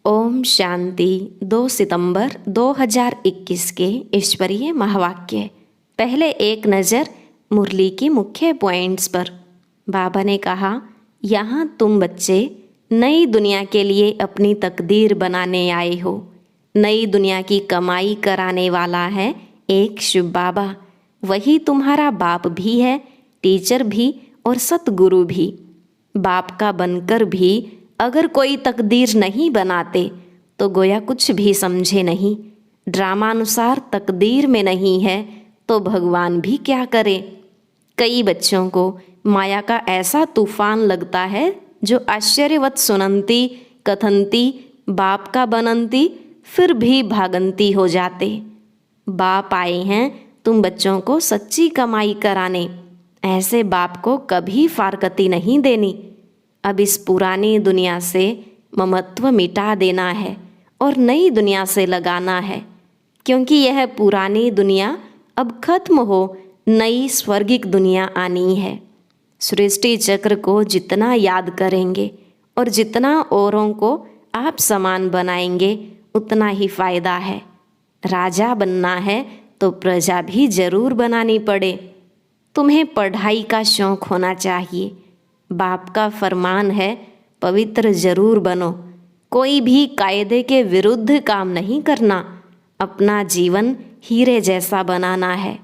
ओम शांति। 2 सितंबर 2021 के ईश्वरीय महावाक्य। पहले एक नज़र मुरली की मुख्य पॉइंट्स पर। बाबा ने कहा, यहाँ तुम बच्चे नई दुनिया के लिए अपनी तकदीर बनाने आए हो। नई दुनिया की कमाई कराने वाला है एक शिव बाबा। वही तुम्हारा बाप भी है, टीचर भी और सतगुरु भी। बाप का बनकर भी अगर कोई तकदीर नहीं बनाते तो गोया कुछ भी समझे नहीं। ड्रामानुसार तकदीर में नहीं है तो भगवान भी क्या करे। कई बच्चों को माया का ऐसा तूफान लगता है जो आश्चर्यवत सुनंती कथनती बाप का बनंती फिर भी भागंती हो जाते। बाप आए हैं तुम बच्चों को सच्ची कमाई कराने। ऐसे बाप को कभी फारकती नहीं देनी। अब इस पुरानी दुनिया से ममत्व मिटा देना है और नई दुनिया से लगाना है, क्योंकि यह पुरानी दुनिया अब खत्म हो नई स्वर्गिक दुनिया आनी है। सृष्टि चक्र को जितना याद करेंगे और जितना औरों को आप समान बनाएंगे उतना ही फायदा है। राजा बनना है तो प्रजा भी जरूर बनानी पड़े। तुम्हें पढ़ाई का शौक होना चाहिए। बाप का फरमान है, पवित्र जरूर बनो। कोई भी कायदे के विरुद्ध काम नहीं करना। अपना जीवन हीरे जैसा बनाना है।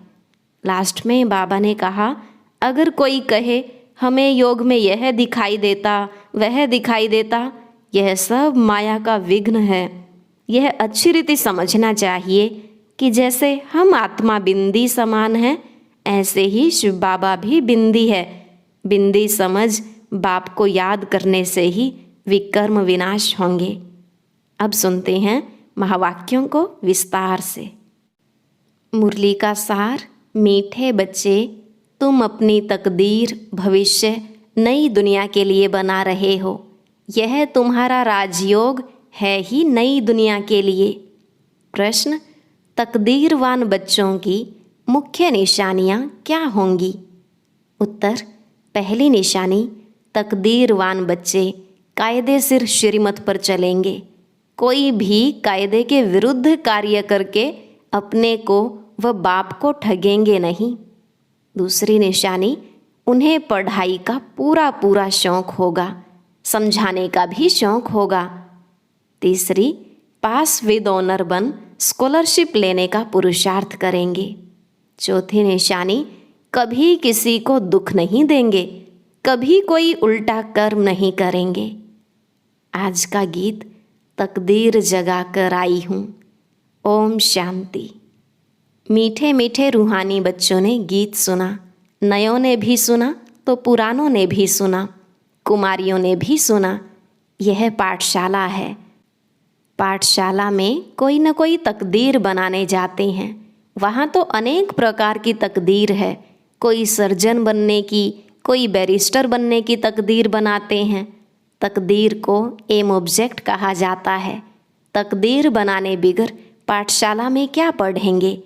लास्ट में बाबा ने कहा, अगर कोई कहे हमें योग में यह दिखाई देता वह दिखाई देता, यह सब माया का विघ्न है। यह अच्छी रीति समझना चाहिए कि जैसे हम आत्मा बिंदी समान है, ऐसे ही शिव बाबा भी बिंदी है। बिंदी समझ बाप को याद करने से ही विकर्म विनाश होंगे। अब सुनते हैं महावाक्यों को विस्तार से। मुरली का सार। मीठे बच्चे, तुम अपनी तकदीर भविष्य नई दुनिया के लिए बना रहे हो। यह तुम्हारा राजयोग है ही नई दुनिया के लिए। प्रश्न, तकदीरवान बच्चों की मुख्य निशानियाँ क्या होंगी? उत्तर, पहली निशानी, तकदीरवान बच्चे कायदे सिर श्रीमत पर चलेंगे। कोई भी कायदे के विरुद्ध कार्य करके अपने को व बाप को ठगेंगे नहीं। दूसरी निशानी, उन्हें पढ़ाई का पूरा पूरा शौक होगा, समझाने का भी शौक होगा। तीसरी, पास विद ऑनर बन स्कॉलरशिप लेने का पुरुषार्थ करेंगे। चौथी निशानी, कभी किसी को दुख नहीं देंगे, कभी कोई उल्टा कर्म नहीं करेंगे। आज का गीत तकदीर जगा कर आई हूँ। ओम शांति। मीठे मीठे रूहानी बच्चों ने गीत सुना। नयों ने भी सुना तो पुरानों ने भी सुना, कुमारियों ने भी सुना। यह पाठशाला है। पाठशाला में कोई न कोई तकदीर बनाने जाते हैं। वहाँ तो अनेक प्रकार की तकदीर है। कोई सर्जन बनने की, कोई बैरिस्टर बनने की तकदीर बनाते हैं। तकदीर को एम ऑब्जेक्ट कहा जाता है। तकदीर बनाने बिगर पाठशाला में क्या पढ़ेंगे?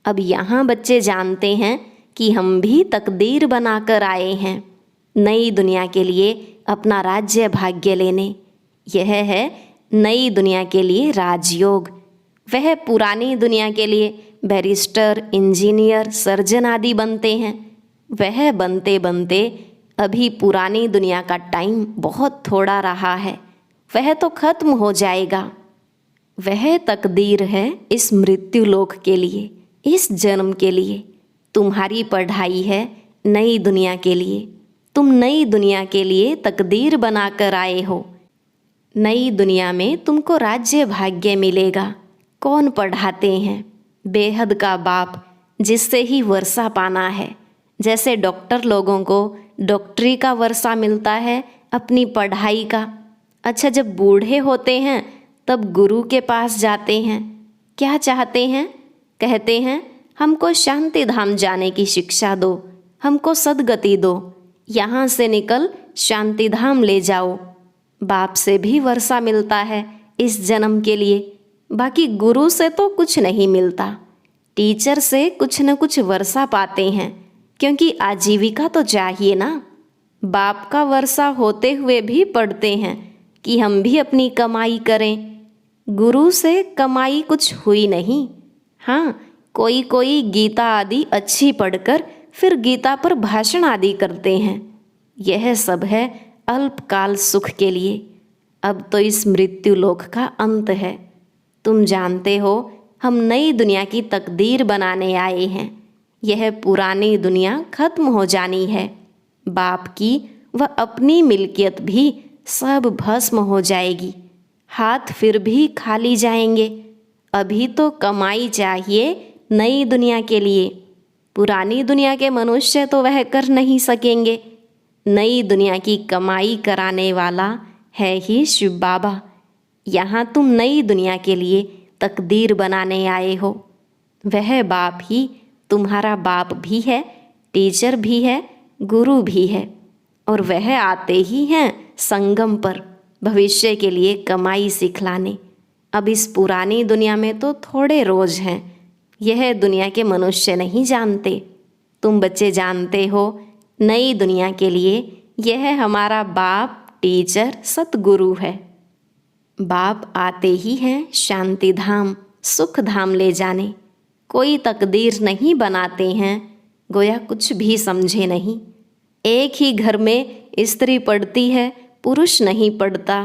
अब यहाँ बच्चे जानते हैं कि हम भी तकदीर बनाकर आए हैं नई दुनिया के लिए अपना राज्य भाग्य लेने। यह है नई दुनिया के लिए राजयोग। वह पुरानी दुनिया के लिए बैरिस्टर, इंजीनियर, सर्जन आदि बनते हैं। वह बनते बनते अभी पुरानी दुनिया का टाइम बहुत थोड़ा रहा है। वह तो खत्म हो जाएगा। वह तकदीर है इस मृत्यु लोक के लिए, इस जन्म के लिए। तुम्हारी पढ़ाई है नई दुनिया के लिए। तुम नई दुनिया के लिए तकदीर बनाकर आए हो। नई दुनिया में तुमको राज्य भाग्य मिलेगा। कौन पढ़ाते हैं? बेहद का बाप, जिससे ही वर्षा पाना है। जैसे डॉक्टर लोगों को डॉक्टरी का वर्षा मिलता है अपनी पढ़ाई का। अच्छा, जब बूढ़े होते हैं तब गुरु के पास जाते हैं। क्या चाहते हैं? कहते हैं हमको शांति धाम जाने की शिक्षा दो, हमको सद्गति दो, यहाँ से निकल शांति धाम ले जाओ। बाप से भी वर्षा मिलता है इस जन्म के लिए। बाकी गुरु से तो कुछ नहीं मिलता। टीचर से कुछ न कुछ वर्षा पाते हैं, क्योंकि आजीविका तो चाहिए ना। बाप का वर्षा होते हुए भी पढ़ते हैं कि हम भी अपनी कमाई करें, गुरु से कमाई कुछ हुई नहीं। हाँ, कोई कोई गीता आदि अच्छी पढ़कर फिर गीता पर भाषण आदि करते हैं। यह सब है अल्पकाल सुख के लिए। अब तो इस मृत्यु लोक का अंत है। तुम जानते हो हम नई दुनिया की तकदीर बनाने आए हैं। यह पुरानी दुनिया खत्म हो जानी है। बाप की व अपनी मिल्कियत भी सब भस्म हो जाएगी। हाथ फिर भी खाली जाएंगे। अभी तो कमाई चाहिए नई दुनिया के लिए। पुरानी दुनिया के मनुष्य तो वह कर नहीं सकेंगे। नई दुनिया की कमाई कराने वाला है ही शिव बाबा। यहाँ तुम नई दुनिया के लिए तकदीर बनाने आए हो। वह बाप ही तुम्हारा बाप भी है, टीचर भी है, गुरु भी है। और वह आते ही हैं संगम पर भविष्य के लिए कमाई सिखलाने। अब इस पुरानी दुनिया में तो थोड़े रोज हैं। यह दुनिया के मनुष्य नहीं जानते। तुम बच्चे जानते हो नई दुनिया के लिए यह हमारा बाप, टीचर, सतगुरु है। बाप आते ही हैं शांति धाम, सुख धाम ले जाने। कोई तकदीर नहीं बनाते हैं, गोया कुछ भी समझे नहीं। एक ही घर में स्त्री पढ़ती है, पुरुष नहीं पढ़ता।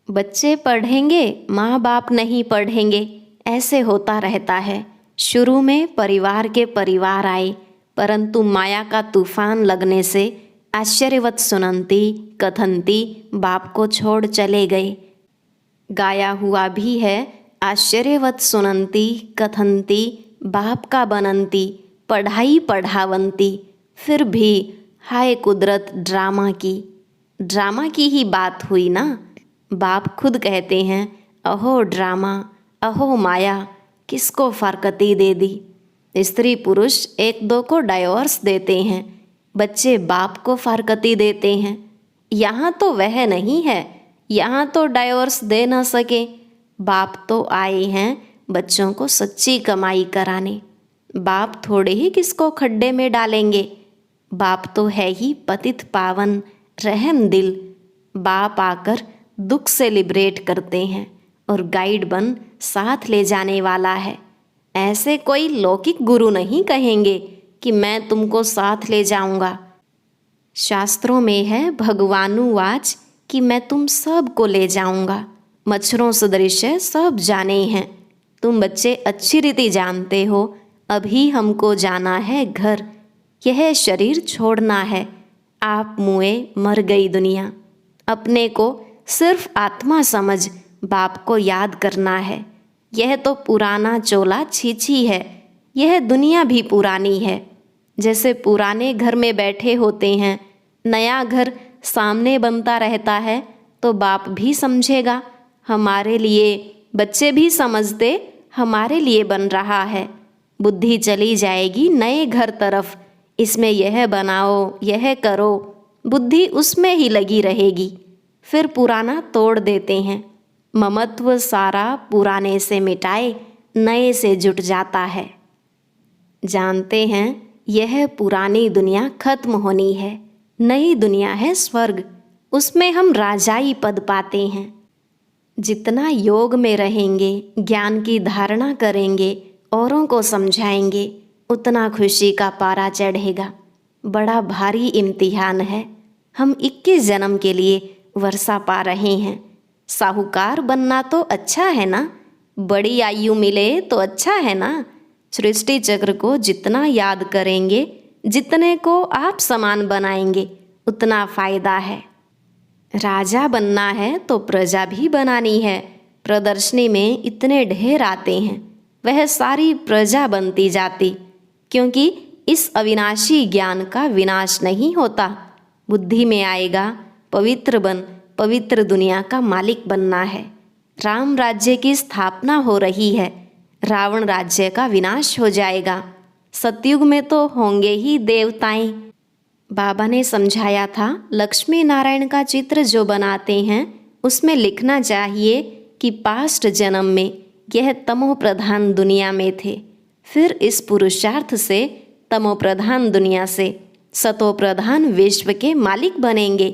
बच्चे पढ़ेंगे, माँ बाप नहीं पढ़ेंगे, ऐसे होता रहता है। शुरू में परिवार के परिवार आए, परंतु माया का तूफान लगने से आश्चर्यवत सुनंती कथंती बाप को छोड़ चले गए। गाया हुआ भी है, आश्चर्यवत सुनंती कथंती बाप का बनंती, पढ़ाई पढ़ावंती। फिर भी हाय कुदरत ड्रामा की ही बात हुई ना। बाप खुद कहते हैं, अहो ड्रामा, अहो माया, किसको फरकती दे दी। स्त्री पुरुष एक दो को डाइवोर्स देते हैं, बच्चे बाप को फरकती देते हैं। यहाँ तो वह नहीं है, यहाँ तो डाइवोर्स दे न सके। बाप तो आए हैं बच्चों को सच्ची कमाई कराने। बाप थोड़े ही किसको खड्डे में डालेंगे। बाप तो है ही पतित पावन रहम दिल। बाप आकर दुख से लिबरेट करते हैं और गाइड बन साथ ले जाने वाला है। ऐसे कोई लौकिक गुरु नहीं कहेंगे कि मैं तुमको साथ ले जाऊंगा। शास्त्रों में है भगवानुवाच कि मैं तुम सब को ले जाऊंगा। मच्छरों सदृश सब जाने हैं। तुम बच्चे अच्छी रीति जानते हो, अभी हमको जाना है घर। यह शरीर छोड़ना है। आप मुए मर गई दुनिया। अपने को सिर्फ आत्मा समझ बाप को याद करना है। यह तो पुराना चोला छीछी है। यह दुनिया भी पुरानी है। जैसे पुराने घर में बैठे होते हैं, नया घर सामने बनता रहता है तो बाप भी समझेगा हमारे लिए, बच्चे भी समझते हमारे लिए बन रहा है। बुद्धि चली जाएगी नए घर तरफ, इसमें यह बनाओ, यह करो, बुद्धि उसमें ही लगी रहेगी। फिर पुराना तोड़ देते हैं। ममत्व सारा पुराने से मिटाए नए से जुट जाता है। जानते हैं यह पुरानी दुनिया खत्म होनी है, नई दुनिया है स्वर्ग, उसमें हम राजाई पद पाते हैं। जितना योग में रहेंगे, ज्ञान की धारणा करेंगे, औरों को समझाएंगे, उतना खुशी का पारा चढ़ेगा। बड़ा भारी इम्तिहान है। हम 21 जन्म के लिए वर्षा पा रहे हैं। साहूकार बनना तो अच्छा है ना, बड़ी आयु मिले तो अच्छा है ना। सृष्टि चक्र को जितना याद करेंगे, जितने को आप समान बनाएंगे, उतना फायदा है। राजा बनना है तो प्रजा भी बनानी है। प्रदर्शनी में इतने ढेर आते हैं, वह सारी प्रजा बनती जाती, क्योंकि इस अविनाशी ज्ञान का विनाश नहीं होता। बुद्धि में आएगा पवित्र बन, पवित्र दुनिया का मालिक बनना है। राम राज्य की स्थापना हो रही है, रावण राज्य का विनाश हो जाएगा। सतयुग में तो होंगे ही देवताएं। बाबा ने समझाया था, लक्ष्मी नारायण का चित्र जो बनाते हैं उसमें लिखना चाहिए कि पास्ट जन्म में यह तमो प्रधान दुनिया में थे, फिर इस पुरुषार्थ से तमो प्रधान दुनिया से सतो प्रधान विश्व के मालिक बनेंगे।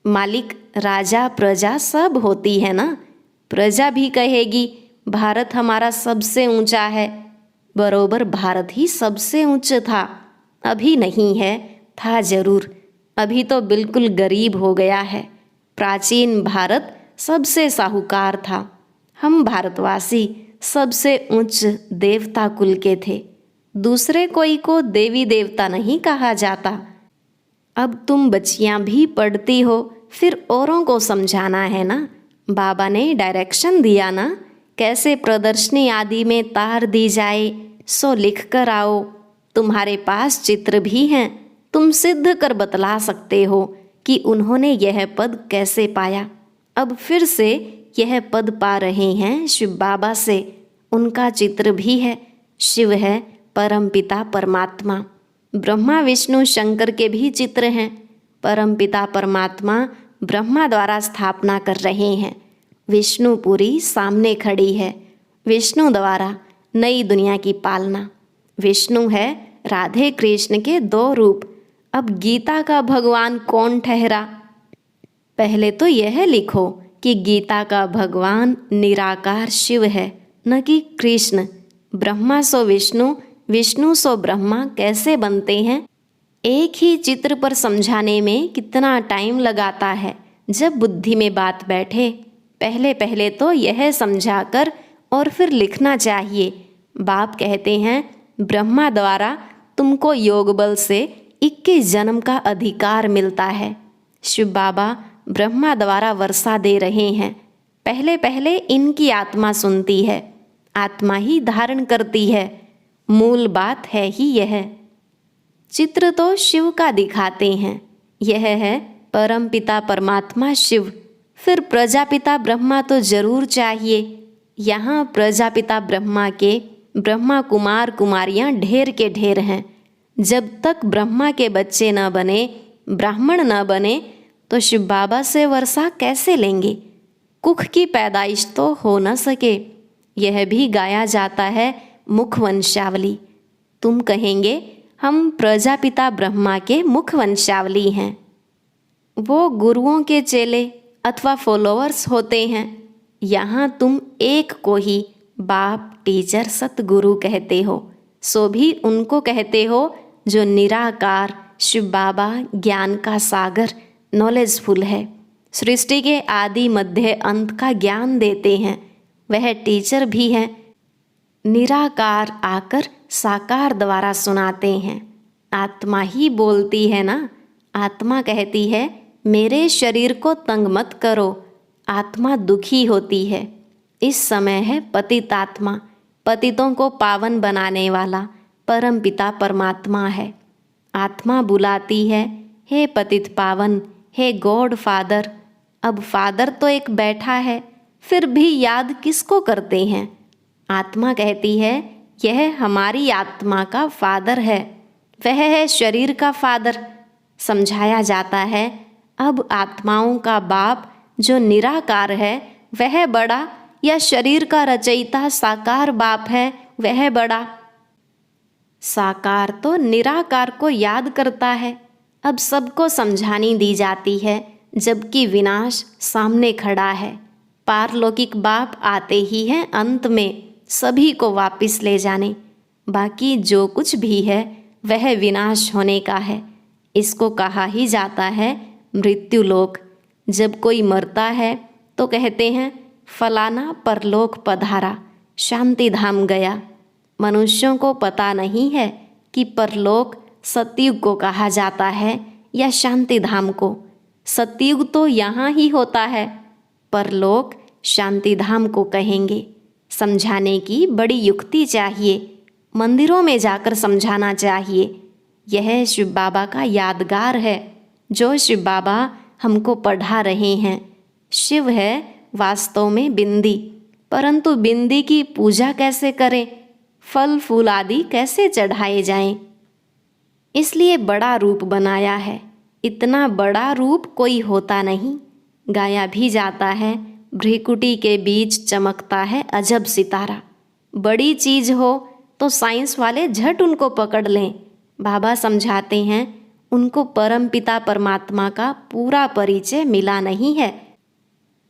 मालिक राजा प्रजा सब होती है ना। प्रजा भी कहेगी भारत हमारा सबसे ऊंचा है। बरोबर भारत ही सबसे ऊंचा था। अभी नहीं है, था जरूर। अभी तो बिल्कुल गरीब हो गया है। प्राचीन भारत सबसे साहूकार था। हम भारतवासी सबसे उच्च देवता कुल के थे। दूसरे कोई को देवी देवता नहीं कहा जाता। अब तुम बच्चियां भी पढ़ती हो, फिर औरों को समझाना है ना। बाबा ने डायरेक्शन दिया ना, कैसे प्रदर्शनी आदि में तार दी जाए, सो लिख कर आओ। तुम्हारे पास चित्र भी हैं, तुम सिद्ध कर बतला सकते हो कि उन्होंने यह पद कैसे पाया। अब फिर से यह पद पा रहे हैं शिव बाबा से। उनका चित्र भी है। शिव है परमपिता परमात्मा। ब्रह्मा विष्णु शंकर के भी चित्र हैं। परमपिता परमात्मा ब्रह्मा द्वारा स्थापना कर रहे हैं। विष्णुपुरी सामने खड़ी है। विष्णु द्वारा नई दुनिया की पालना। विष्णु है राधे कृष्ण के 2 रूप। अब गीता का भगवान कौन ठहरा? पहले तो यह लिखो कि गीता का भगवान निराकार शिव है, न कि कृष्ण। ब्रह्मा सो विष्णु, विष्णु सो ब्रह्मा कैसे बनते हैं? एक ही चित्र पर समझाने में कितना टाइम लगाता है जब बुद्धि में बात बैठे। पहले पहले तो यह समझाकर और फिर लिखना चाहिए। बाप कहते हैं ब्रह्मा द्वारा तुमको योग बल से 21 जन्म का अधिकार मिलता है। शिव बाबा ब्रह्मा द्वारा वर्षा दे रहे हैं। पहले पहले इनकी आत्मा सुनती है, आत्मा ही धारण करती है। मूल बात है ही यह। चित्र तो शिव का दिखाते हैं। यह है परम पिता परमात्मा शिव। फिर प्रजापिता ब्रह्मा तो जरूर चाहिए। यहाँ प्रजापिता ब्रह्मा के ब्रह्मा कुमार कुमारियाँ ढेर के ढेर हैं। जब तक ब्रह्मा के बच्चे न बने, ब्राह्मण न बने, तो शिव बाबा से वर्षा कैसे लेंगे? कुख की पैदाइश तो हो न सके। यह भी गाया जाता है मुख वंशावली। तुम कहेंगे हम प्रजापिता ब्रह्मा के मुख वंशावली हैं। वो गुरुओं के चेले अथवा फॉलोअर्स होते हैं। यहाँ तुम एक को ही बाप, टीचर, सतगुरु कहते हो। सो भी उनको कहते हो जो निराकार शिव बाबा ज्ञान का सागर, नॉलेजफुल है। सृष्टि के आदि मध्य अंत का ज्ञान देते हैं। वह टीचर भी हैं। निराकार आकर साकार द्वारा सुनाते हैं। आत्मा ही बोलती है ना। आत्मा कहती है मेरे शरीर को तंग मत करो। आत्मा दुखी होती है। इस समय है पतित आत्मा। पतितों को पावन बनाने वाला परम पिता परमात्मा है। आत्मा बुलाती है, हे पतित पावन, हे गॉड फादर। अब फादर तो एक बैठा है, फिर भी याद किसको करते हैं? आत्मा कहती है यह हमारी आत्मा का फादर है। वह है शरीर का फादर। समझाया जाता है अब आत्माओं का बाप जो निराकार है वह बड़ा, या शरीर का रचयिता साकार बाप है वह बड़ा? साकार तो निराकार को याद करता है। अब सबको समझानी दी जाती है, जबकि विनाश सामने खड़ा है। पारलौकिक बाप आते ही हैं अंत में सभी को वापस ले जाने। बाकी जो कुछ भी है वह विनाश होने का है। इसको कहा ही जाता है मृत्युलोक। जब कोई मरता है तो कहते हैं फलाना परलोक पधारा, शांति धाम गया। मनुष्यों को पता नहीं है कि परलोक सतयुग को कहा जाता है या शांति धाम को। सतयुग तो यहाँ ही होता है, परलोक शांति धाम को कहेंगे। समझाने की बड़ी युक्ति चाहिए। मंदिरों में जाकर समझाना चाहिए। यह शिव बाबा का यादगार है जो शिव बाबा हमको पढ़ा रहे हैं। शिव है वास्तव में बिंदी, परंतु बिंदी की पूजा कैसे करें, फल फूल आदि कैसे चढ़ाए जाएं? इसलिए बड़ा रूप बनाया है। इतना बड़ा रूप कोई होता नहीं। गाया भी जाता है भ्रिकुटी के बीच चमकता है अजब सितारा। बड़ी चीज हो तो साइंस वाले झट उनको पकड़ लें। बाबा समझाते हैं उनको परमपिता परमात्मा का पूरा परिचय मिला नहीं है।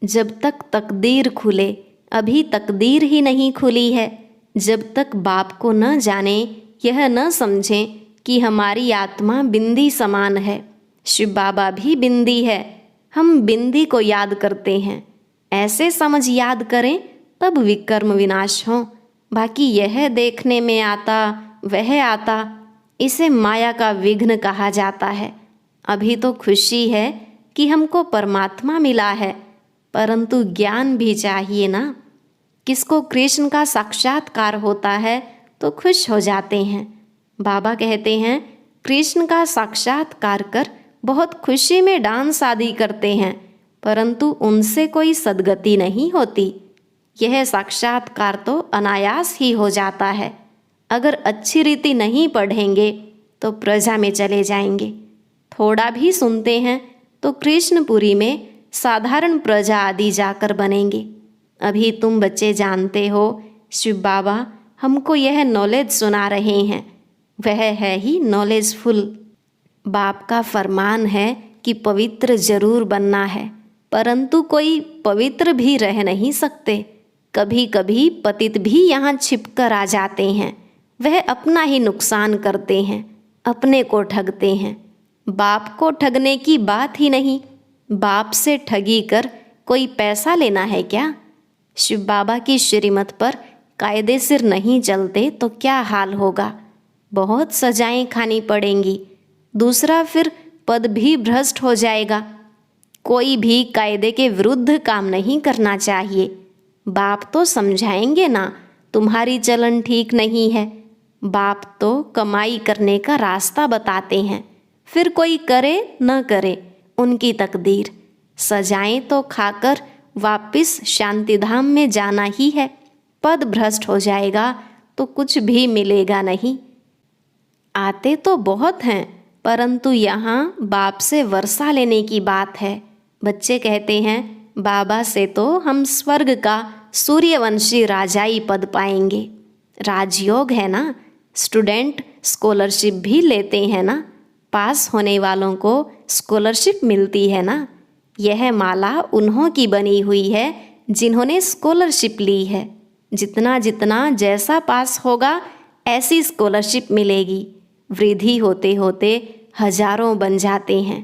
जब तक तकदीर खुले, अभी तकदीर ही नहीं खुली है। जब तक बाप को न जाने, यह न समझें कि हमारी आत्मा बिंदी समान है, शिव बाबा भी बिंदी है, हम बिंदी को याद करते हैं। ऐसे समझ याद करें तब विकर्म विनाश हो। बाकी यह देखने में आता वह आता, इसे माया का विघ्न कहा जाता है। अभी तो खुशी है कि हमको परमात्मा मिला है, परंतु ज्ञान भी चाहिए ना। किसको कृष्ण का साक्षात्कार होता है तो खुश हो जाते हैं। बाबा कहते हैं कृष्ण का साक्षात्कार कर बहुत खुशी में डांस आदि करते हैं, परंतु उनसे कोई सद्गति नहीं होती। यह साक्षात्कार तो अनायास ही हो जाता है। अगर अच्छी रीति नहीं पढ़ेंगे तो प्रजा में चले जाएंगे। थोड़ा भी सुनते हैं तो कृष्णपुरी में साधारण प्रजा आदि जाकर बनेंगे। अभी तुम बच्चे जानते हो शिव बाबा हमको यह नॉलेज सुना रहे हैं, वह है ही नॉलेजफुल। बाप का फरमान है कि पवित्र जरूर बनना है, परंतु कोई पवित्र भी रह नहीं सकते। कभी कभी पतित भी यहाँ छिपकर आ जाते हैं, वह अपना ही नुकसान करते हैं, अपने को ठगते हैं। बाप को ठगने की बात ही नहीं, बाप से ठगी कर कोई पैसा लेना है क्या? शिव बाबा की श्रीमत पर कायदे सिर नहीं चलते तो क्या हाल होगा? बहुत सजाएं खानी पड़ेंगी। दूसरा फिर पद भी भ्रष्ट हो जाएगा। कोई भी कायदे के विरुद्ध काम नहीं करना चाहिए। बाप तो समझाएंगे ना तुम्हारी चलन ठीक नहीं है। बाप तो कमाई करने का रास्ता बताते हैं, फिर कोई करे न करे उनकी तकदीर। सजाएं तो खाकर वापिस शांतिधाम में जाना ही है। पद भ्रष्ट हो जाएगा तो कुछ भी मिलेगा नहीं। आते तो बहुत हैं, परंतु यहाँ बाप से वर्षा लेने की बात है। बच्चे कहते हैं बाबा से तो हम स्वर्ग का सूर्यवंशी राजाई पद पाएंगे। राजयोग है ना, स्टूडेंट स्कॉलरशिप भी लेते हैं ना, पास होने वालों को स्कॉलरशिप मिलती है ना। यह माला उन्हों की बनी हुई है जिन्होंने स्कॉलरशिप ली है। जितना जितना जैसा पास होगा ऐसी स्कॉलरशिप मिलेगी। वृद्धि होते होते हजारों बन जाते हैं।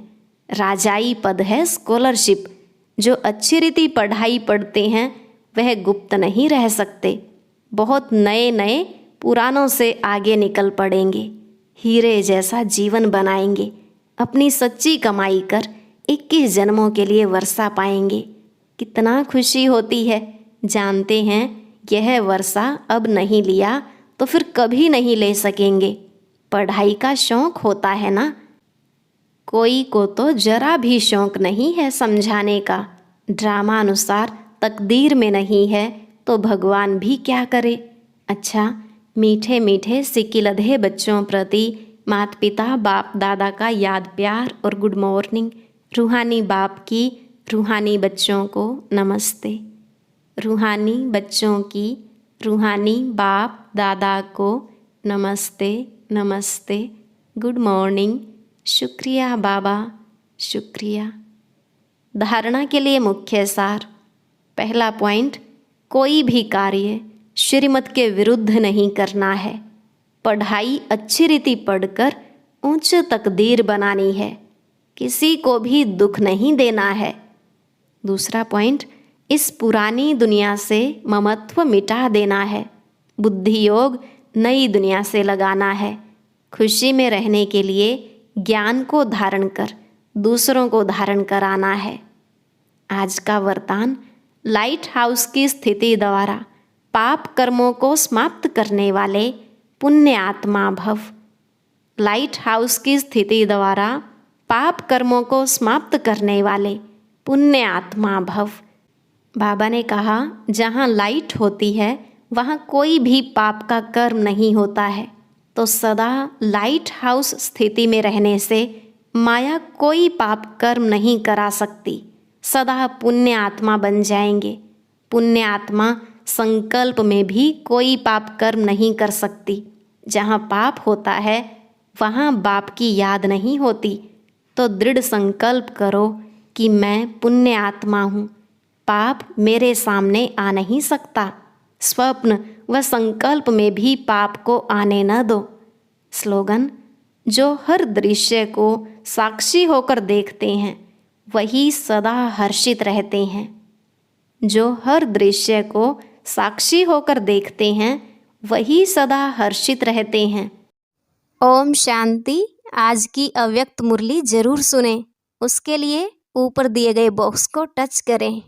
राजाई पद है स्कॉलरशिप। जो अच्छी रीति पढ़ाई पढ़ते हैं वह गुप्त नहीं रह सकते। बहुत नए नए पुरानों से आगे निकल पड़ेंगे। हीरे जैसा जीवन बनाएंगे। अपनी सच्ची कमाई कर 21 जन्मों के लिए वर्षा पाएंगे। कितना खुशी होती है। जानते हैं यह वर्षा अब नहीं लिया तो फिर कभी नहीं ले सकेंगे। पढ़ाई का शौक होता है ना। कोई को तो जरा भी शौक नहीं है समझाने का। ड्रामा अनुसार तकदीर में नहीं है तो भगवान भी क्या करे। अच्छा, मीठे मीठे सिकिलधे बच्चों प्रति माता पिता बाप दादा का याद प्यार और गुड मॉर्निंग। रूहानी बाप की रूहानी बच्चों को नमस्ते। रूहानी बच्चों की रूहानी बाप दादा को नमस्ते नमस्ते, गुड मॉर्निंग। शुक्रिया बाबा, शुक्रिया। धारणा के लिए मुख्य सार। पहला पॉइंट, कोई भी कार्य श्रीमत के विरुद्ध नहीं करना है। पढ़ाई अच्छी रीति पढ़कर उच्च तकदीर बनानी है। किसी को भी दुख नहीं देना है। दूसरा पॉइंट, इस पुरानी दुनिया से ममत्व मिटा देना है। बुद्धि योग नई दुनिया से लगाना है। खुशी में रहने के लिए ज्ञान को धारण कर दूसरों को धारण कराना है। आज का वरदान, लाइट हाउस की स्थिति द्वारा पाप कर्मों को समाप्त करने वाले पुण्य आत्मा भव। लाइट हाउस की स्थिति द्वारा पाप कर्मों को समाप्त करने वाले पुण्य आत्मा भव। बाबा ने कहा जहाँ लाइट होती है वहाँ कोई भी पाप का कर्म नहीं होता है। तो सदा लाइट हाउस स्थिति में रहने से माया कोई पाप कर्म नहीं करा सकती। सदा पुण्य आत्मा बन जाएंगे। पुण्य आत्मा संकल्प में भी कोई पाप कर्म नहीं कर सकती। जहाँ पाप होता है वहाँ बाप की याद नहीं होती। तो दृढ़ संकल्प करो कि मैं पुण्य आत्मा हूँ, पाप मेरे सामने आ नहीं सकता। स्वप्न व संकल्प में भी पाप को आने न दो। स्लोगन: जो हर दृश्य को साक्षी होकर देखते हैं वही सदा हर्षित रहते हैं। जो हर दृश्य को साक्षी होकर देखते हैं वही सदा हर्षित रहते हैं। ओम शांति। आज की अव्यक्त मुरली जरूर सुने। उसके लिए ऊपर दिए गए बॉक्स को टच करें।